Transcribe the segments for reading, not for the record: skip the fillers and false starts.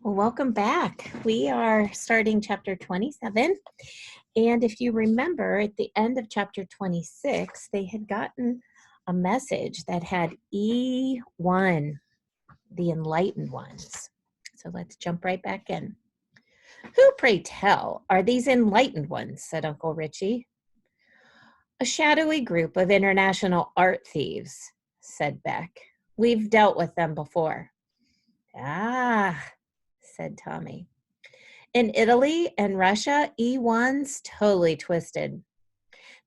Well, welcome back. We are starting chapter 27. And if you remember, at the end of chapter 26, they had gotten a message that had E1, the Enlightened Ones. So let's jump right back in. Who, pray tell, are these Enlightened Ones? Said Uncle Richie. A shadowy group of international art thieves, said Beck. We've dealt with them before. Ah, said Tommy. In Italy and Russia, E1's totally twisted.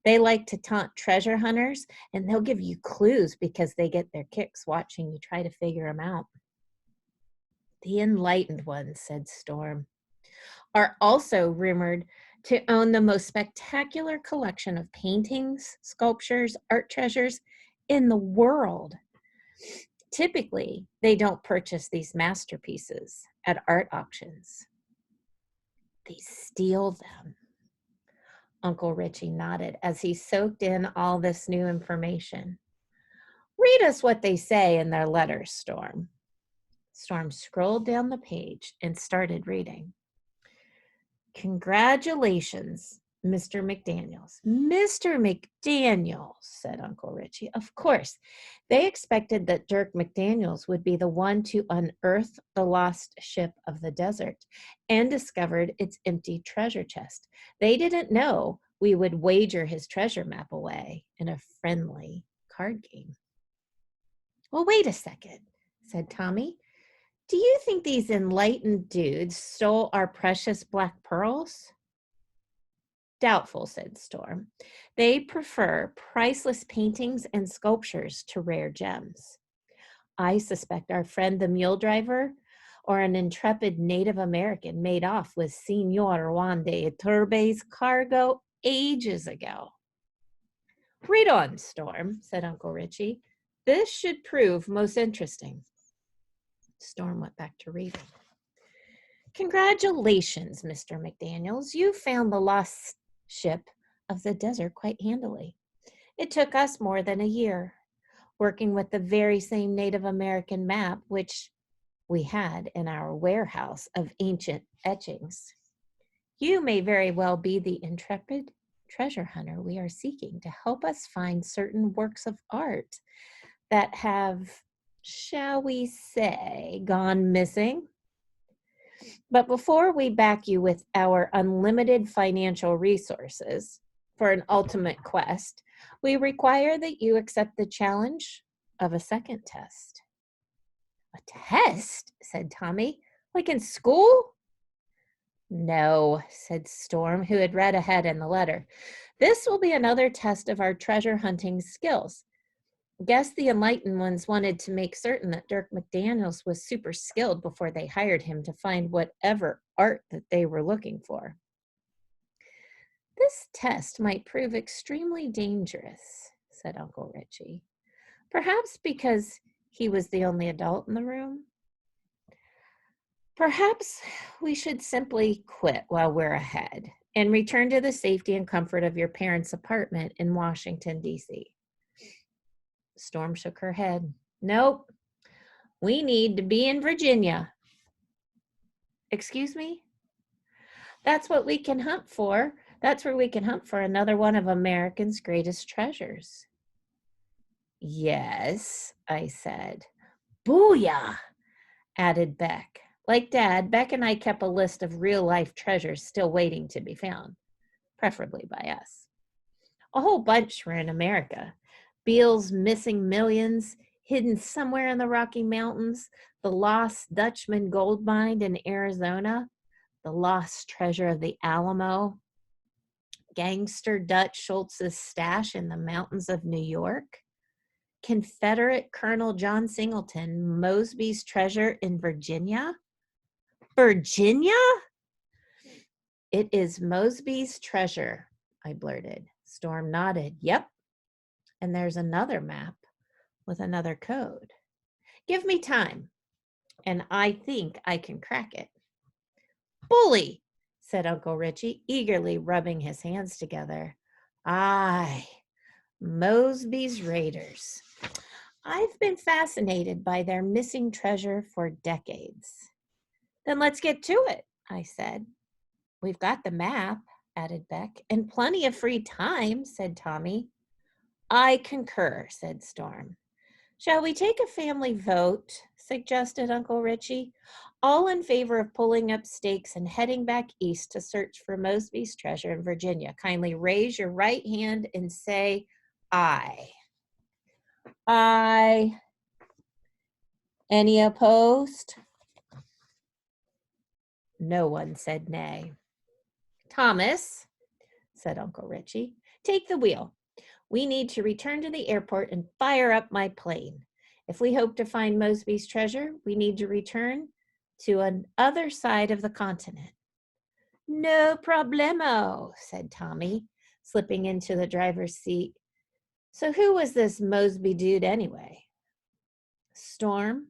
They like to taunt treasure hunters, and they'll give you clues because they get their kicks watching you try to figure them out. The Enlightened Ones, said Storm, are also rumored to own the most spectacular collection of paintings, sculptures, art treasures in the world. Typically, they don't purchase these masterpieces at art auctions. They steal them. Uncle Richie nodded as he soaked in all this new information. Read us what they say in their letters, Storm. Storm scrolled down the page and started reading. Congratulations, Mr. McDaniels. Mr. McDaniels, said Uncle Richie. Of course, they expected that Dirk McDaniels would be the one to unearth the lost ship of the desert and discovered its empty treasure chest. They didn't know we would wager his treasure map away in a friendly card game. Well, wait a second, said Tommy. Do you think these enlightened dudes stole our precious black pearls? Doubtful, said Storm. They prefer priceless paintings and sculptures to rare gems. I suspect our friend the mule driver or an intrepid Native American made off with Senor Juan de Iturbe's cargo ages ago. Read on, Storm, said Uncle Richie. This should prove most interesting. Storm went back to reading. Congratulations, Mr. McDaniels. You found the lost ship of the desert quite handily. It took us more than a year, working with the very same Native American map which we had in our warehouse of ancient etchings. You may very well be the intrepid treasure hunter we are seeking to help us find certain works of art that have, shall we say, gone missing. But before we back you with our unlimited financial resources for an ultimate quest, we require that you accept the challenge of a second test. A test? Said Tommy. Like in school? No, said Storm, who had read ahead in the letter. This will be another test of our treasure hunting skills. Guess the Enlightened Ones wanted to make certain that Dirk McDaniels was super skilled before they hired him to find whatever art that they were looking for. This test might prove extremely dangerous, said Uncle Richie. Perhaps because he was the only adult in the room. Perhaps we should simply quit while we're ahead and return to the safety and comfort of your parents' apartment in Washington, D.C. Storm shook her head. Nope. We need to be in Virginia. Excuse me? That's what we can hunt for. That's where we can hunt for another one of America's greatest treasures. Yes, I said. Booyah, added Beck. Like Dad, Beck and I kept a list of real-life treasures still waiting to be found, preferably by us. A whole bunch were in America. Beale's missing millions, hidden somewhere in the Rocky Mountains, the lost Dutchman gold mine in Arizona, the lost treasure of the Alamo, gangster Dutch Schultz's stash in the mountains of New York, Confederate Colonel John Singleton Mosby's treasure in Virginia. Virginia? It is Mosby's treasure, I blurted. Storm nodded. Yep. And there's another map with another code. Give me time, and I think I can crack it. Bully, said Uncle Richie, eagerly rubbing his hands together. Aye, Mosby's Raiders. I've been fascinated by their missing treasure for decades. Then let's get to it, I said. We've got the map, added Beck, and plenty of free time, said Tommy. I concur, said Storm. Shall we take a family vote? Suggested Uncle Richie. All in favor of pulling up stakes and heading back east to search for Mosby's treasure in Virginia. Kindly raise your right hand and say aye. Aye. Any opposed? No one said nay. Thomas, said Uncle Richie, take the wheel. We need to return to the airport and fire up my plane. If we hope to find Mosby's treasure, we need to return to another side of the continent. No problemo, said Tommy, slipping into the driver's seat. So who was this Mosby dude anyway? Storm,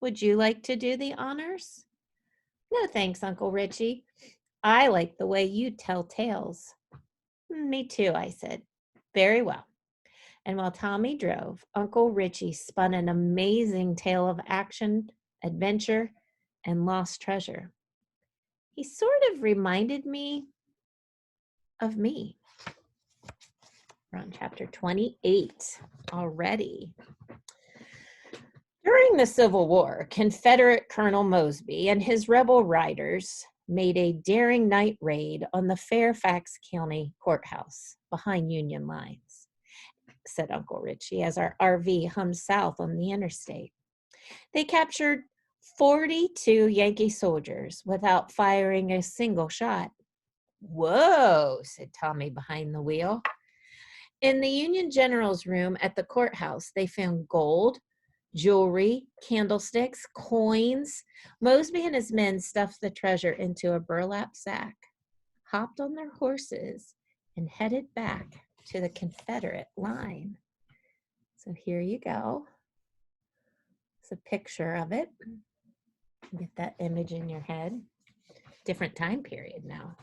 would you like to do the honors? No thanks, Uncle Richie. I like the way you tell tales. Me too, I said. Very well. And while Tommy drove, Uncle Richie spun an amazing tale of action, adventure, and lost treasure. He sort of reminded me of me. We're on chapter 28 already. During the Civil War, Confederate Colonel Mosby and his rebel riders made a daring night raid on the Fairfax County Courthouse behind Union lines, said Uncle Richie as our RV hummed south on the interstate. They captured 42 Yankee soldiers without firing a single shot. Whoa, said Tommy behind the wheel. In the Union General's room at the courthouse, they found gold, jewelry, candlesticks, coins. Mosby and his men stuffed the treasure into a burlap sack, hopped on their horses, and headed back to the Confederate line. So here you go. It's a picture of it. Get that image in your head. Different time period now.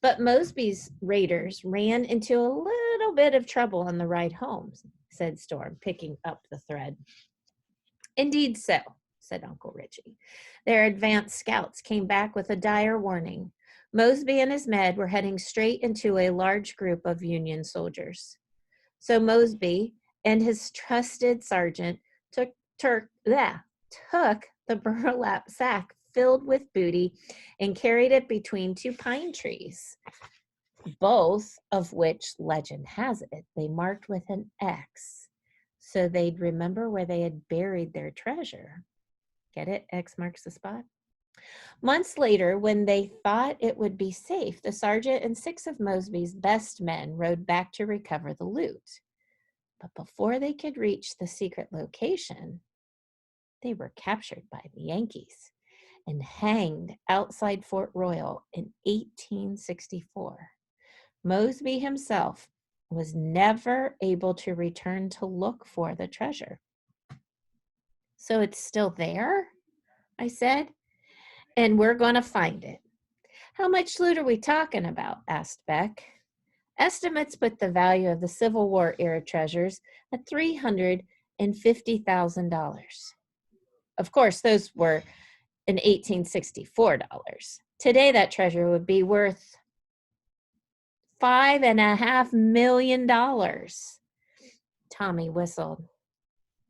But Mosby's raiders ran into a little bit of trouble on the ride home, said Storm, picking up the thread. Indeed so, said Uncle Richie. Their advance scouts came back with a dire warning. Mosby and his men were heading straight into a large group of Union soldiers. So Mosby and his trusted sergeant took the burlap sack filled with booty and carried it between two pine trees, both of which, legend has it, they marked with an X so they'd remember where they had buried their treasure. Get it? X marks the spot. Months later, when they thought it would be safe, the sergeant and 6 of Mosby's best men rode back to recover the loot. But before they could reach the secret location, they were captured by the Yankees and hanged outside Fort Royal in 1864. Mosby himself was never able to return to look for the treasure. So it's still there, I said, and we're going to find it. How much loot are we talking about? Asked Beck. Estimates put the value of the Civil War era treasures at $350,000. Of course, those were in 1864 dollars. Today, that treasure would be worth $5.5 million. Tommy whistled.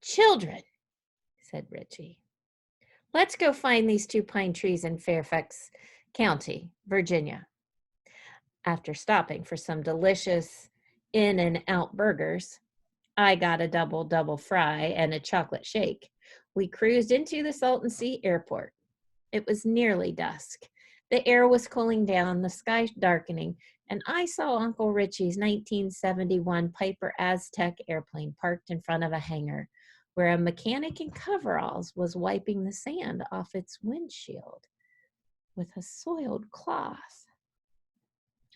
Children, said Richie. Let's go find these 2 pine trees in Fairfax County, Virginia. After stopping for some delicious In-N-Out burgers, I got a double fry and a chocolate shake. We cruised into the Salton Sea Airport. It was nearly dusk. The air was cooling down, the sky darkening, and I saw Uncle Richie's 1971 Piper Aztec airplane parked in front of a hangar where a mechanic in coveralls was wiping the sand off its windshield with a soiled cloth.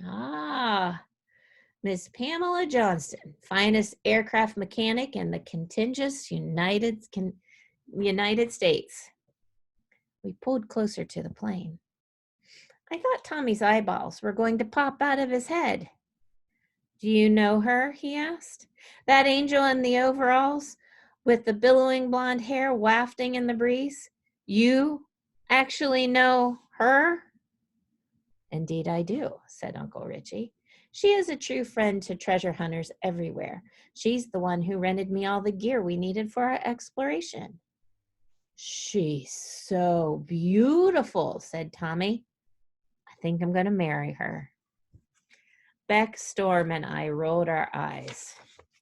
Ah, Miss Pamela Johnston, finest aircraft mechanic in the contiguous United States. We pulled closer to the plane. I thought Tommy's eyeballs were going to pop out of his head. Do you know her? He asked. That angel in the overalls with the billowing blonde hair wafting in the breeze? You actually know her? Indeed I do, said Uncle Richie. She is a true friend to treasure hunters everywhere. She's the one who rented me all the gear we needed for our exploration. She's so beautiful, said Tommy. I think I'm going to marry her. Beck, Storm, and I rolled our eyes.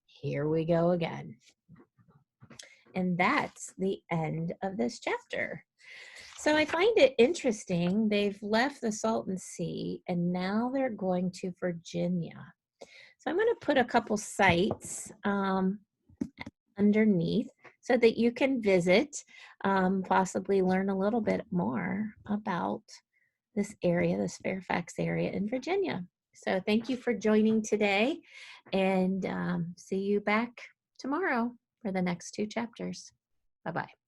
Here we go again. And that's the end of this chapter. So I find it interesting. They've left the Salton Sea and now they're going to Virginia. So I'm going to put a couple sites underneath so that you can visit, possibly learn a little bit more about this area, this Fairfax area in Virginia. So thank you for joining today, and see you back tomorrow for the next 2 chapters. Bye-bye.